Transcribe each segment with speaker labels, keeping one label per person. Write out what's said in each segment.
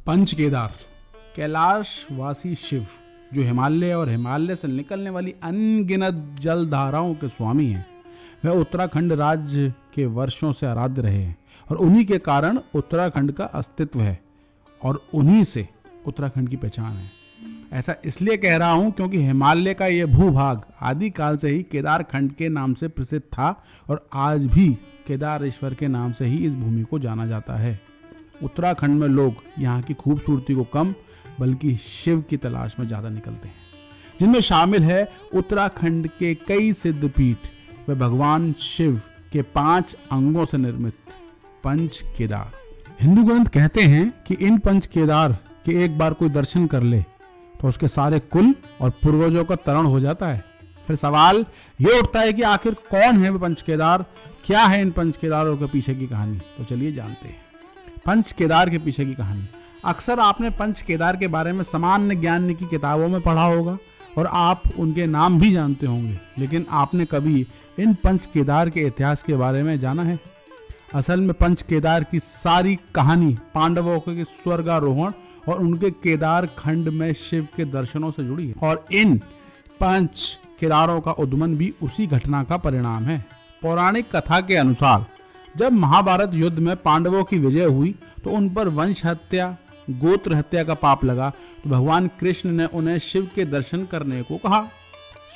Speaker 1: पंच केदार, कैलाशवासी शिव जो हिमालय और हिमालय से निकलने वाली अनगिनत जल धाराओं के स्वामी हैं, वह उत्तराखंड राज्य के वर्षों से आराध्य रहे हैं और उन्हीं के कारण उत्तराखंड का अस्तित्व है और उन्हीं से उत्तराखंड की पहचान है। ऐसा इसलिए कह रहा हूं क्योंकि हिमालय का यह भूभाग आदिकाल से ही केदारखंड के नाम से प्रसिद्ध था और आज भी केदारेश्वर के नाम से ही इस भूमि को जाना जाता है। उत्तराखंड में लोग यहाँ की खूबसूरती को कम बल्कि शिव की तलाश में ज़्यादा निकलते हैं, जिनमें शामिल है उत्तराखंड के कई सिद्ध पीठ व भगवान शिव के 5 अंगों से निर्मित पंच केदार। हिंदू ग्रंथ कहते हैं कि इन पंच केदार के एक बार कोई दर्शन कर ले तो उसके सारे कुल और पूर्वजों का तरण हो जाता है। फिर सवाल ये उठता है कि आखिर कौन है वे पंच केदार, क्या है इन पंच केदारों के पीछे की कहानी। तो चलिए जानते हैं पंच केदार के पीछे की कहानी। अक्सर आपने पंच केदार के बारे में सामान्य ज्ञान की किताबों में पढ़ा होगा और आप उनके नाम भी जानते होंगे, लेकिन आपने कभी इन पंच केदार के इतिहास के बारे में जाना है? असल में पंच केदार की सारी कहानी पांडवों के स्वर्गारोहण और उनके केदार खंड में शिव के दर्शनों से जुड़ी है और इन पंच केदारों का उद्गम भी उसी घटना का परिणाम है। पौराणिक कथा के अनुसार जब महाभारत युद्ध में पांडवों की विजय हुई तो उन पर वंश हत्या, गोत्र हत्या का पाप लगा, तो भगवान कृष्ण ने उन्हें शिव के दर्शन करने को कहा।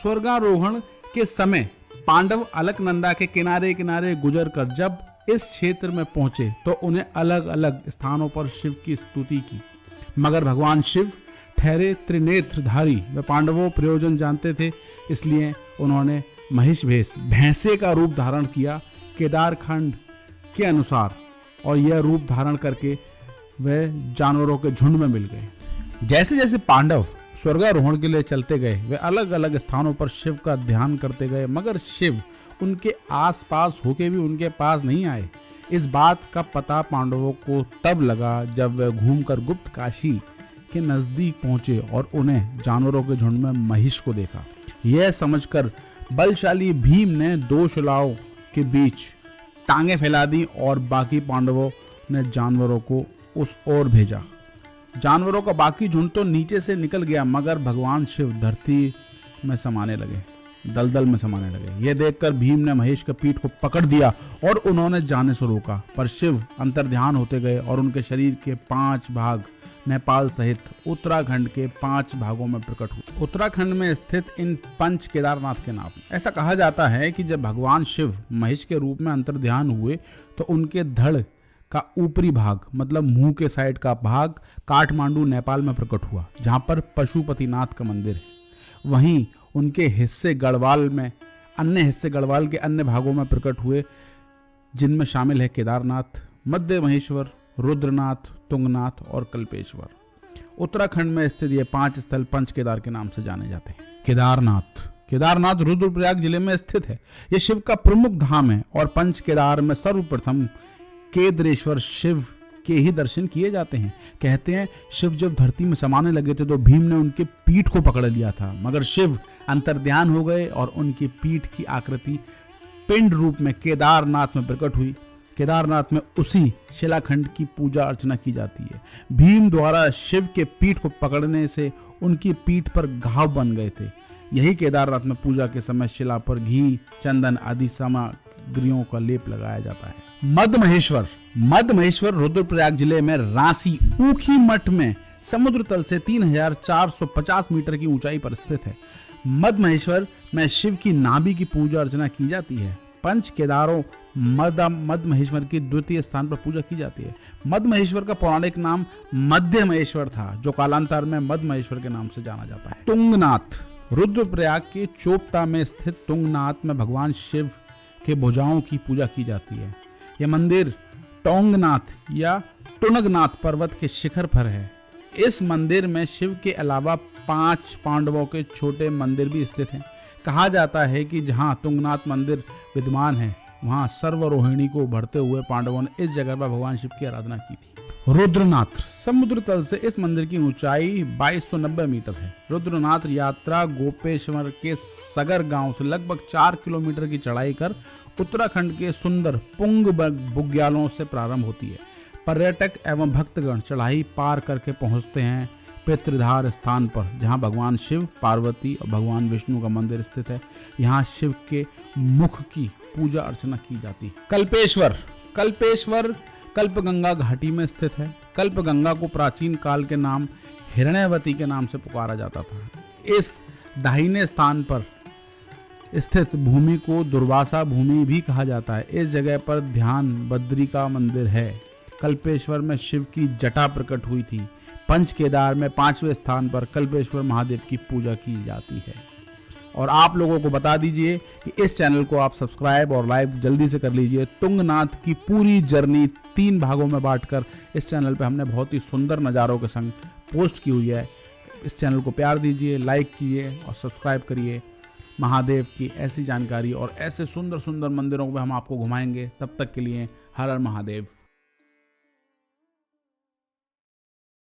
Speaker 1: स्वर्गारोहण के समय पांडव अलकनंदा के किनारे किनारे गुजर कर जब इस क्षेत्र में पहुंचे तो उन्हें अलग अलग स्थानों पर शिव की स्तुति की, मगर भगवान शिव ठहरे त्रिनेत्रधारी व पांडवों प्रयोजन जानते थे, इसलिए उन्होंने महिष भेष भैंसे का रूप धारण किया केदारखंड के अनुसार, और यह रूप धारण करके वे जानवरों के झुंड में मिल गए। जैसे जैसे पांडव स्वर्गारोहण के लिए चलते गए वे अलग अलग स्थानों पर शिव का ध्यान करते गए, मगर शिव उनके आसपास होके भी उनके पास नहीं आए। इस बात का पता पांडवों को तब लगा जब वे घूमकर गुप्त काशी के नजदीक पहुंचे और उन्हें जानवरों के झुंड में महिष को देखा। यह समझकर बलशाली भीम ने 2 शिलाओं के बीच टांगे फैला दी और बाकी पांडवों ने जानवरों को उस ओर भेजा। जानवरों का बाकी झुंड तो नीचे से निकल गया, मगर भगवान शिव धरती में समाने लगे, दलदल में समाने लगे। यह देखकर भीम ने महेश के पीठ को पकड़ दिया और उन्होंने जाने से रोका, पर शिव अंतर्ध्यान होते गए और उनके शरीर के 5 भाग नेपाल सहित उत्तराखंड के 5 भागों में प्रकट हुए। उत्तराखंड में स्थित इन पंच केदारनाथ के नाम, ऐसा कहा जाता है कि जब भगवान शिव महेश के रूप में अंतर्ध्यान हुए तो उनके धड़ का ऊपरी भाग मतलब मुंह के साइड का भाग काठमांडू नेपाल में प्रकट हुआ, जहां पर पशुपतिनाथ का मंदिर है। वहीं उनके हिस्से गढ़वाल में, अन्य हिस्से गढ़वाल के अन्य भागों में प्रकट हुए, जिनमें शामिल है केदारनाथ, मध्य महेश्वर, रुद्रनाथ, तुंगनाथ और कल्पेश्वर। उत्तराखंड में स्थित ये 5 स्थल पंच केदार के नाम से जाने जाते हैं। केदारनाथ रुद्रप्रयाग जिले में स्थित है। यह शिव का प्रमुख धाम है और पंच केदार में सर्वप्रथम केदारेश्वर शिव के ही दर्शन किए जाते हैं। कहते हैं शिव जब धरती में समाने लगे थे तो भीम ने उनके पीठ को पकड़ लिया था, मगर शिव अंतर्ध्यान हो गए और उनकी पीठ की आकृति पिंड रूप में केदारनाथ में प्रकट हुई। केदारनाथ में उसी शिलाखंड की पूजा अर्चना की जाती है। भीम द्वारा शिव के पीठ को पकड़ने से उनकी पीठ पर घाव बन गए थे। यही केदारनाथ में पूजा के समय शिला पर घी, चंदन आदि सामग्रियों का लेप लगाया जाता है। मध्य महेश्वर रुद्रप्रयाग जिले में रांसी ऊखी मठ में समुद्र तल से 3450 मीटर की ऊंचाई पर स्थित है। मध्य महेश्वर में शिव की नाभि की पूजा अर्चना की जाती है। पंच केदारों मध्य महेश्वर की द्वितीय स्थान पर पूजा की जाती है। मध्य महेश्वर का पौराणिक नाम मध्य महेश्वर था, जो कालांतर में मध्य महेश्वर के नाम से जाना जाता है। तुंगनाथ रुद्रप्रयाग के चोपता में स्थित तुंगनाथ में भगवान शिव के भुजाओं की पूजा की जाती है। यह मंदिर टोंगनाथ या टुनगनाथ पर्वत के शिखर पर है। इस मंदिर में शिव के अलावा 5 पांडवों के छोटे मंदिर भी स्थित हैं। कहा जाता है कि जहां तुंगनाथ मंदिर विद्यमान है वहां सर्वरोहिणी को भरते हुए पांडवों ने इस जगह पर भगवान शिव की आराधना की थी। रुद्रनाथ समुद्र तल से इस मंदिर की ऊंचाई 2290 मीटर है। रुद्रनाथ यात्रा गोपेश्वर के सगर गांव से लगभग 4 किलोमीटर की चढ़ाई कर उत्तराखंड के सुंदर पुंग बुग्यालों से प्रारंभ होती है। पर्यटक एवं भक्तगण चढ़ाई पार करके पहुंचते हैं पितृधार स्थान पर, जहां भगवान शिव, पार्वती और भगवान विष्णु का मंदिर स्थित है। यहां शिव के मुख की पूजा अर्चना की जाती है। कल्पेश्वर कल्पेश्वर कल्पगंगा घाटी में स्थित है। कल्पगंगा को प्राचीन काल के नाम हिरण्यवती के नाम से पुकारा जाता था। इस दाहिने स्थान पर स्थित भूमि को दुर्वासा भूमि भी कहा जाता है। इस जगह पर ध्यान बद्री का मंदिर है। कल्पेश्वर में शिव की जटा प्रकट हुई थी। पंच केदार में 5वें स्थान पर कल्पेश्वर महादेव की पूजा की जाती है। और आप लोगों को बता दीजिए कि इस चैनल को आप सब्सक्राइब और लाइक जल्दी से कर लीजिए। तुंगनाथ की पूरी जर्नी 3 भागों में बांटकर इस चैनल पे हमने बहुत ही सुंदर नज़ारों के संग पोस्ट की हुई है। इस चैनल को प्यार दीजिए, लाइक कीजिए और सब्सक्राइब करिए। महादेव की ऐसी जानकारी और ऐसे सुंदर सुंदर मंदिरों को हम आपको घुमाएंगे। तब तक के लिए हर हर महादेव।